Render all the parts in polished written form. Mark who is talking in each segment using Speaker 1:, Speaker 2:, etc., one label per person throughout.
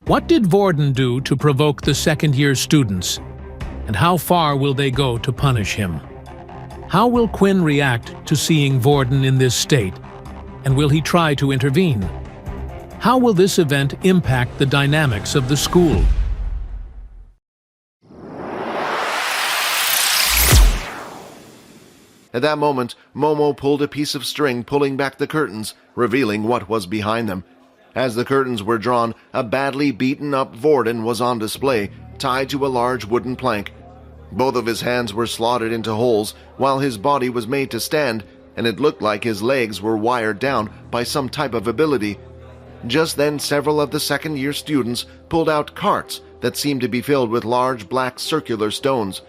Speaker 1: What did Vorden do to provoke the second-year students? And how far will they go to punish him? How will Quinn react to seeing Vorden in this state? And will he try to intervene? How will this event impact the dynamics of the school?
Speaker 2: At that moment, Momo pulled a piece of string, pulling back the curtains, revealing what was behind them. As the curtains were drawn, a badly beaten-up Vorden was on display, tied to a large wooden plank. Both of his hands were slotted into holes, while his body was made to stand, and it looked like his legs were wired down by some type of ability. Just then, several of the second-year students pulled out carts that seemed to be filled with large black circular stones.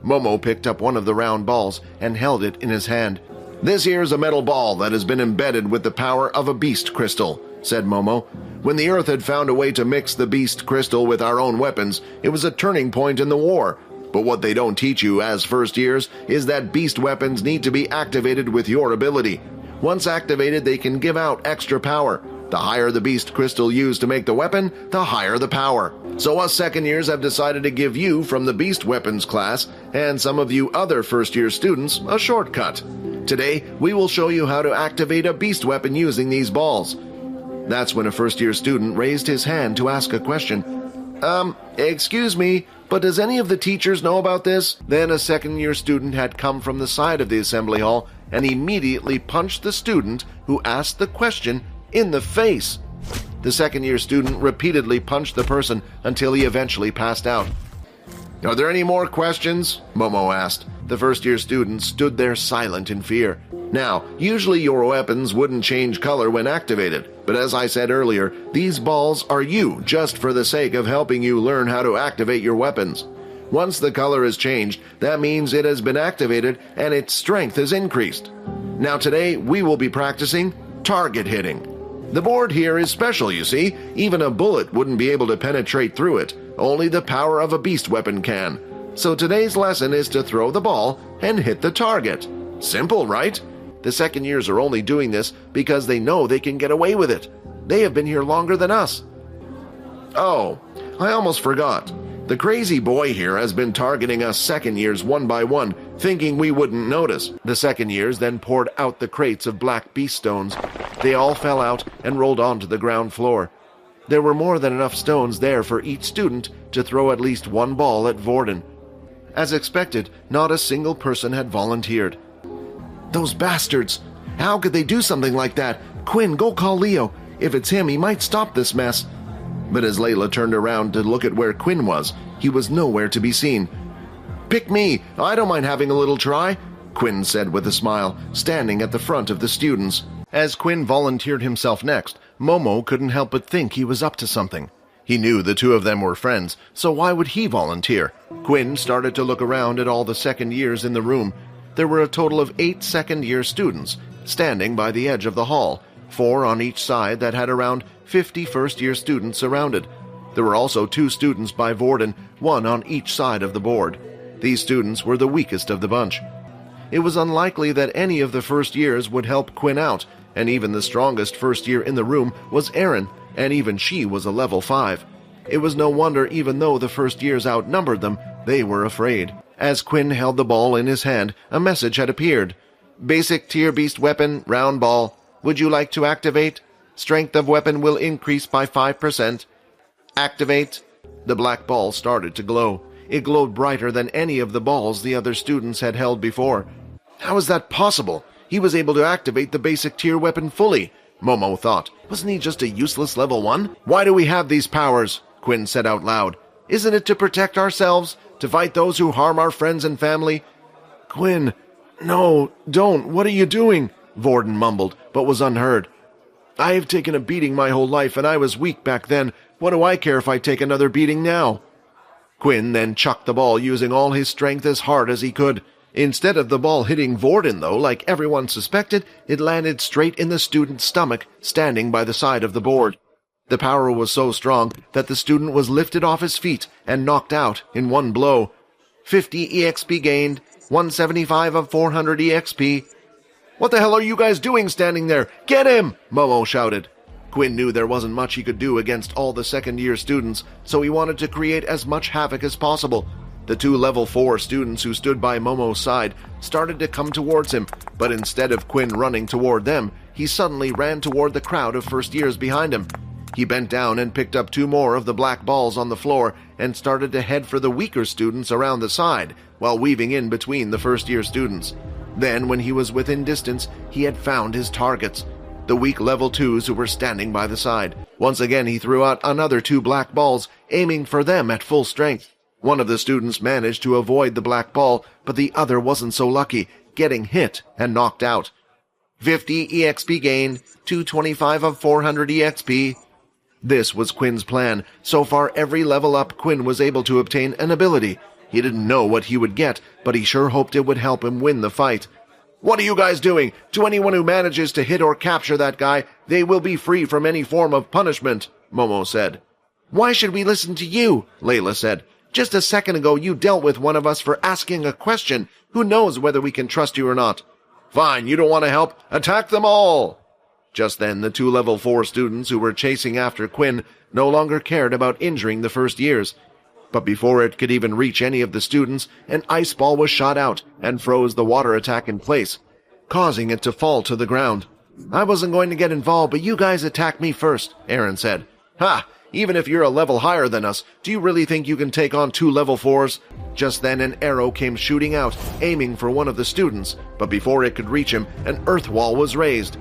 Speaker 2: Momo picked up one of the round balls and held it in his hand. "This here's a metal ball that has been embedded with the power of a beast crystal," said Momo. "When the Earth had found a way to mix the beast crystal with our own weapons, it was a turning point in the war. But what they don't teach you as first years is that beast weapons need to be activated with your ability. Once activated, they can give out extra power. The higher the beast crystal used to make the weapon, the higher the power. So us second years have decided to give you from the beast weapons class and some of you other first-year students a shortcut. Today, we will show you how to activate a beast weapon using these balls." That's when a first-year student raised his hand to ask a question. Excuse me, but does any of the teachers know about this?" Then a second-year student had come from the side of the assembly hall and immediately punched the student who asked the question in the face. The second-year student repeatedly punched the person until he eventually passed out. "Are there any more questions?" Momo asked. The first-year student stood there silent in fear. Now, usually your weapons wouldn't change color when activated, but as I said earlier, these balls are you just for the sake of helping you learn how to activate your weapons. Once the color is changed, that means it has been activated and its strength is increased. Now today, we will be practicing target hitting. The board here is special, you see. Even a bullet wouldn't be able to penetrate through it. Only the power of a beast weapon can. So today's lesson is to throw the ball and hit the target. Simple, right? The second years are only doing this because they know they can get away with it. They have been here longer than us. Oh, I almost forgot. The crazy boy here has been targeting us second years one by one, thinking we wouldn't notice. The second years then poured out the crates of black beast stones. They all fell out and rolled onto the ground floor. There were more than enough stones there for each student to throw at least one ball at Vorden. As expected, not a single person had volunteered. "Those bastards! How could they do something like that? Quinn, go call Leo. If it's him, he might stop this mess." But as Layla turned around to look at where Quinn was, he was nowhere to be seen. "Pick me! I don't mind having a little try," Quinn said with a smile, standing at the front of the students. As Quinn volunteered himself next, Momo couldn't help but think he was up to something. He knew the two of them were friends, so why would he volunteer? Quinn started to look around at all the second years in the room. There were a total of 8 second-year students standing by the edge of the hall, 4 on each side that had around 50 first-year students surrounded. There were also 2 students by Vorden, 1 on each side of the board. These students were the weakest of the bunch. It was unlikely that any of the first years would help Quinn out, and even the strongest first year in the room was Erin, and even she was a level 5. It was no wonder, even though the first years outnumbered them, they were afraid. As Quinn held the ball in his hand, a message had appeared. "Basic tier beast weapon, round ball. Would you like to activate? Strength of weapon will increase by 5%. Activate." The black ball started to glow. It glowed brighter than any of the balls the other students had held before. How is that possible? He was able to activate the basic tier weapon fully, Momo thought. Wasn't he just a useless level 1? "Why do we have these powers?" Quinn said out loud. "Isn't it to protect ourselves? To fight those who harm our friends and family?" "Quinn, no, don't. What are you doing?" Vorden mumbled, but was unheard. "I have taken a beating my whole life, and I was weak back then. What do I care if I take another beating now?" Quinn then chucked the ball using all his strength as hard as he could. Instead of the ball hitting Vorden, though, like everyone suspected, it landed straight in the student's stomach, standing by the side of the board. The power was so strong that the student was lifted off his feet and knocked out in one blow. 50 EXP gained, 175 of 400 EXP. "What the hell are you guys doing standing there? Get him!" Momo shouted. Quinn knew there wasn't much he could do against all the second-year students, so he wanted to create as much havoc as possible. The two level 4 students who stood by Momo's side started to come towards him, but instead of Quinn running toward them, he suddenly ran toward the crowd of first years behind him. He bent down and picked up 2 more of the black balls on the floor and started to head for the weaker students around the side, while weaving in between the first-year students. Then, when he was within distance, he had found his targets, the weak level 2s who were standing by the side. Once again, he threw out another 2 black balls, aiming for them at full strength. One of the students managed to avoid the black ball, but the other wasn't so lucky, getting hit and knocked out. 50 EXP gained, 225 of 400 EXP. This was Quinn's plan. So far, every level up, Quinn was able to obtain an ability. He didn't know what he would get, but he sure hoped it would help him win the fight. "What are you guys doing? To anyone who manages to hit or capture that guy, they will be free from any form of punishment," Momo said. "Why should we listen to you?" Layla said. "Just a second ago you dealt with one of us for asking a question. Who knows whether we can trust you or not?" "Fine, you don't want to help? Attack them all!" Just then, the 2 level 4 students who were chasing after Quinn no longer cared about injuring the first years. But before it could even reach any of the students, an ice ball was shot out and froze the water attack in place, causing it to fall to the ground. "I wasn't going to get involved, but you guys attacked me first," Erin said. "Ha! Even if you're a level higher than us, do you really think you can take on 2 level 4s? Just then an arrow came shooting out, aiming for one of the students, but before it could reach him, an earth wall was raised.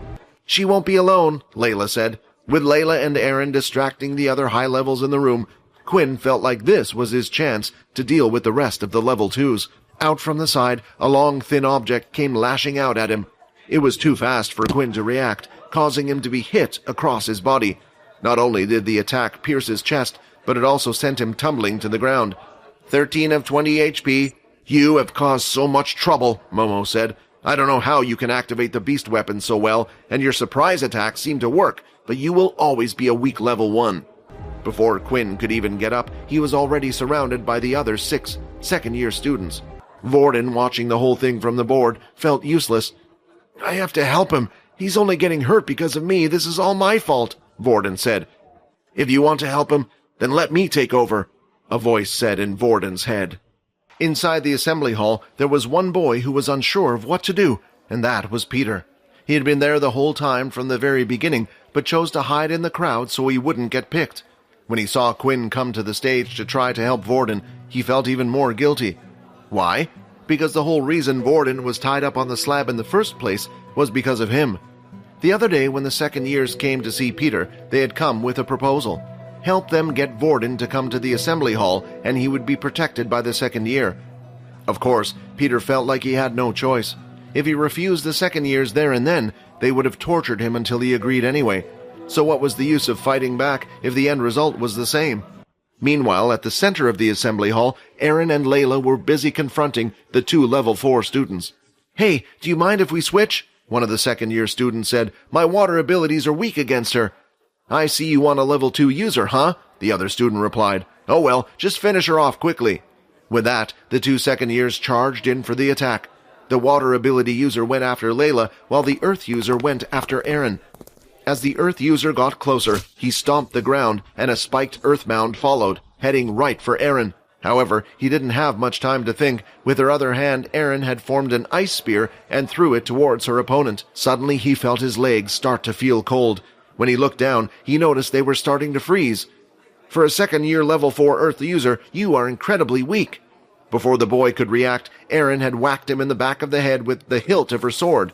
Speaker 2: "She won't be alone," Layla said. With Layla and Erin distracting the other high levels in the room, Quinn felt like this was his chance to deal with the rest of the level 2s. Out from the side, a long, thin object came lashing out at him. It was too fast for Quinn to react, causing him to be hit across his body. Not only did the attack pierce his chest, but it also sent him tumbling to the ground. 13 of 20 HP. "You have caused so much trouble," Momo said. "I don't know how you can activate the beast weapon so well, and your surprise attacks seem to work, but you will always be a weak level 1. Before Quinn could even get up, he was already surrounded by the other 6 second-year students. Vorden, watching the whole thing from the board, felt useless. "I have to help him. He's only getting hurt because of me. This is all my fault," Vorden said. "If you want to help him, then let me take over," a voice said in Vorden's head. Inside the assembly hall, there was one boy who was unsure of what to do, and that was Peter. He had been there the whole time from the very beginning, but chose to hide in the crowd so he wouldn't get picked. When he saw Quinn come to the stage to try to help Vorden, he felt even more guilty. Why? Because the whole reason Vorden was tied up on the slab in the first place was because of him. The other day when the second years came to see Peter, they had come with a proposal. Help them get Vorden to come to the assembly hall, and he would be protected by the second year. Of course, Peter felt like he had no choice. If he refused the second years there and then, they would have tortured him until he agreed anyway. So what was the use of fighting back if the end result was the same? Meanwhile, at the center of the assembly hall, Erin and Layla were busy confronting the 2 level 4 students. "Hey, do you mind if we switch?" One of the second-year students said. "My water abilities are weak against her." "I see you want a level 2 user, huh?" the other student replied. "Oh well, just finish her off quickly." With that, the 2 second-years charged in for the attack. The water ability user went after Layla, while the earth user went after Erin. As the earth user got closer, he stomped the ground, and a spiked earth mound followed, heading right for Erin. However, he didn't have much time to think. With her other hand, Erin had formed an ice spear and threw it towards her opponent. Suddenly, he felt his legs start to feel cold. When he looked down, he noticed they were starting to freeze. "For a second-year level 4 earth user, you are incredibly weak." Before the boy could react, Erin had whacked him in the back of the head with the hilt of her sword.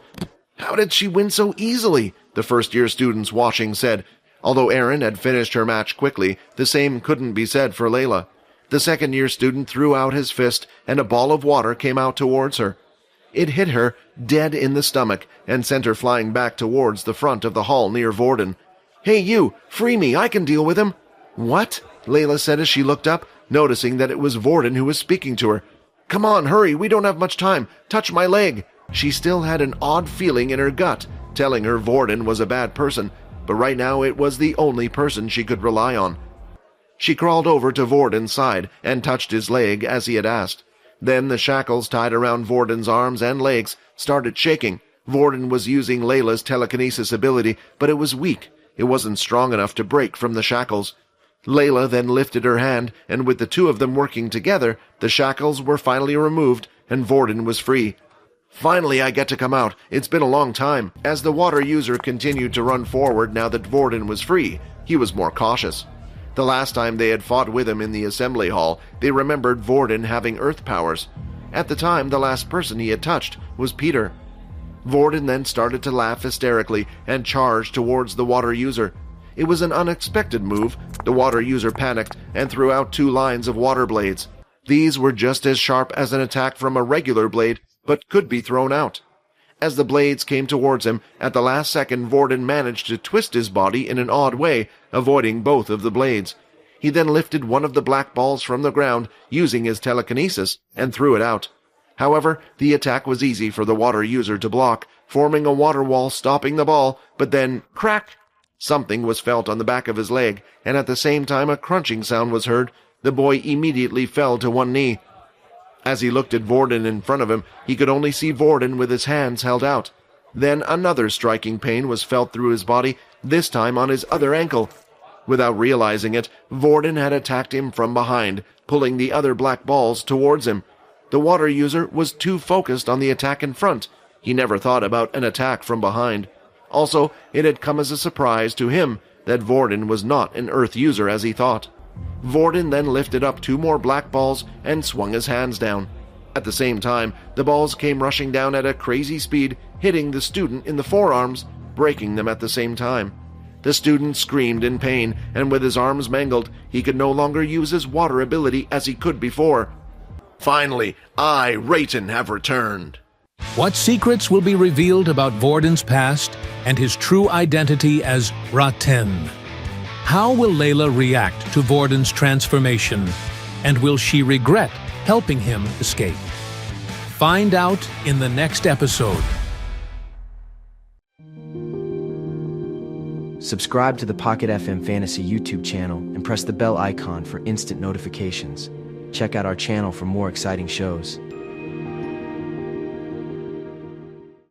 Speaker 2: "How did she win so easily?" the first-year students watching said. Although Erin had finished her match quickly, the same couldn't be said for Layla. The second-year student threw out his fist, and a ball of water came out towards her. It hit her dead in the stomach and sent her flying back towards the front of the hall near Vorden. "Hey you, free me, I can deal with him." "What?" Layla said as she looked up, noticing that it was Vorden who was speaking to her. "Come on, hurry, we don't have much time. Touch my leg." She still had an odd feeling in her gut, telling her Vorden was a bad person, but right now it was the only person she could rely on. She crawled over to Vorden's side and touched his leg as he had asked. Then the shackles tied around Vorden's arms and legs started shaking. Vorden was using Layla's telekinesis ability, but it was weak. It wasn't strong enough to break from the shackles. Layla then lifted her hand, and with the two of them working together, the shackles were finally removed, and Vorden was free. Finally, I get to come out. It's been a long time. As the water user continued to run forward now that Vorden was free, he was more cautious. The last time they had fought with him in the assembly hall, they remembered Vorden having earth powers. At the time, the last person he had touched was Peter. Vorden then started to laugh hysterically and charged towards the water user. It was an unexpected move. The water user panicked and threw out 2 lines of water blades. These were just as sharp as an attack from a regular blade, but could be thrown out. As the blades came towards him, at the last second Vorden managed to twist his body in an odd way, avoiding both of the blades. He then lifted one of the black balls from the ground, using his telekinesis, and threw it out. However, the attack was easy for the water user to block, forming a water wall stopping the ball, but then, crack! Something was felt on the back of his leg, and at the same time a crunching sound was heard. The boy immediately fell to one knee. As he looked at Vorden in front of him, he could only see Vorden with his hands held out. Then another striking pain was felt through his body, this time on his other ankle. Without realizing it, Vorden had attacked him from behind, pulling the other black balls towards him. The water user was too focused on the attack in front. He never thought about an attack from behind. Also, it had come as a surprise to him that Vorden was not an earth user as he thought. Vorden then lifted up 2 more black balls and swung his hands down. At the same time, the balls came rushing down at a crazy speed, hitting the student in the forearms, breaking them at the same time. The student screamed in pain, and with his arms mangled, he could no longer use his water ability as he could before. Finally, I, Rayton, have returned.
Speaker 1: What secrets will be revealed about Vorden's past and his true identity as Raten? How will Layla react to Vorden's transformation, and will she regret helping him escape? Find out in the next episode.
Speaker 3: Subscribe to the Pocket FM Fantasy YouTube channel and press the bell icon for instant notifications. Check out our channel for more exciting shows.